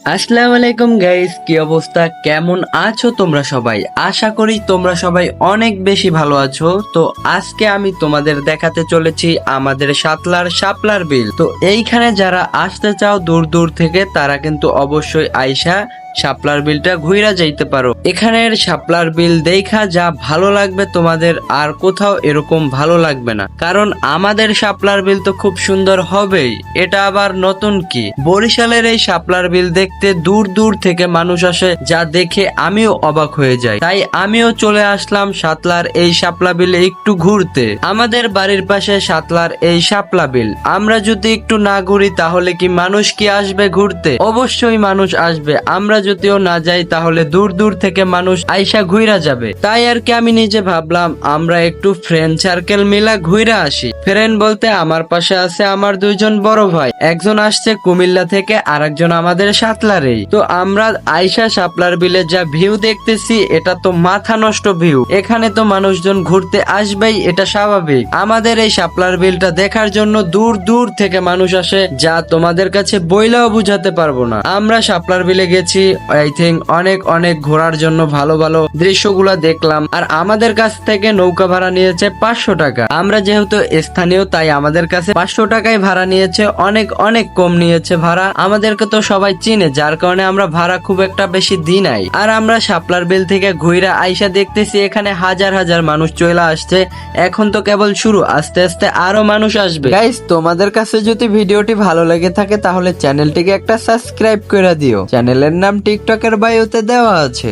আসসালামু আলাইকুম গাইস, কি অবস্থা, কেমন আছো তোমরা সবাই? আশা করি তোমরা সবাই অনেক বেশি ভালো আছো। তো আজকে আমি তোমাদের দেখাতে চলেছি আমাদের সাতলার শাপলার বিল। তো এইখানে যারা আসতে চাও দূর দূর থেকে তারা কিন্তু অবশ্যই আইসা শাপলার বিলটা ঘুইরা যাইতে পারো। এখানের শাপলার বিল দেখা যা ভালো লাগবে তোমাদের, আর কোথাও এরকম ভালো লাগবে না। কারণ আমাদের শাপলার বিল তো খুব সুন্দর হবেই, এটা আবার নতুন কি। বরিশালের এই শাপলার বিল দেখতে দূর দূর থেকে মানুষ আসে, যা দেখে আমিও অবাক হয়ে যাই। তাই আমিও চলে আসলাম সাতলার এই শাপলা বিলে একটু ঘুরতে। আমাদের বাড়ির পাশে সাতলার এই শাপলা বিল, আমরা যদি একটু না ঘুরি তাহলে কি মানুষ কি আসবে ঘুরতে? অবশ্যই মানুষ আসবে। আমরা যদিও না যাই তাহলে দূর দূর থেকে মানুষ আইসা ঘুইরা যাবে। তাই আর কি আমি নিজে ভাবলাম আমরা একটু ফ্রেন্ড সার্কেল মিলা ঘুইরা আসি। ফ্রেন্ড বলতে আমার পাশে আছে আমার দুইজন বড় ভাই, একজন আসছে কুমিল্লা থেকে আর একজন আমাদের সাতলারেই। তো আমরা আইসা শাপলার বিলে যা ভিউ দেখতেছি এটা তো মাথা নষ্ট ভিউ। এখানে তো মানুষজন ঘুরতে আসবেই, এটা স্বাভাবিক। আমাদের এই শাপলার বিলটা দেখার জন্য দূর দূর থেকে মানুষ আসে, যা তোমাদের কাছে বইলাও বুঝাতে পারবো না। আমরা শাপলার বিলে গেছি আই থিঙ্ক অনেক অনেক ঘোরার জন্য, ভালো ভালো দৃশ্যগুলা দেখলাম। আর আমাদের কাছ থেকে নৌকা ভাড়া নিয়েছে 500 টাকা। আমরা যেহেতু স্থানীয় তাই আমাদের কাছে 500 টাকায় ভাড়া নিয়েছে, অনেক অনেক কম নিয়েছে ভাড়া। আমাদেরকে তো সবাই চিনে, যার কারণে আমরা ভাড়া খুব একটা বেশি দিই নাই। আর আমরা শাপলার বিল থেকে ঘুইরা আইসা দেখতেছি এখানে হাজার হাজার মানুষ চলে আসছে। এখন তো কেবল শুরু, আস্তে আস্তে আরো মানুষ আসবে। গাইস, তোমাদের কাছে যদি ভিডিওটি ভালো লেগে থাকে তাহলে চ্যানেলটিকে একটা সাবস্ক্রাইব করে দিও। চ্যানেলের নাম টিকটকের বায়োতে দেওয়া আছে।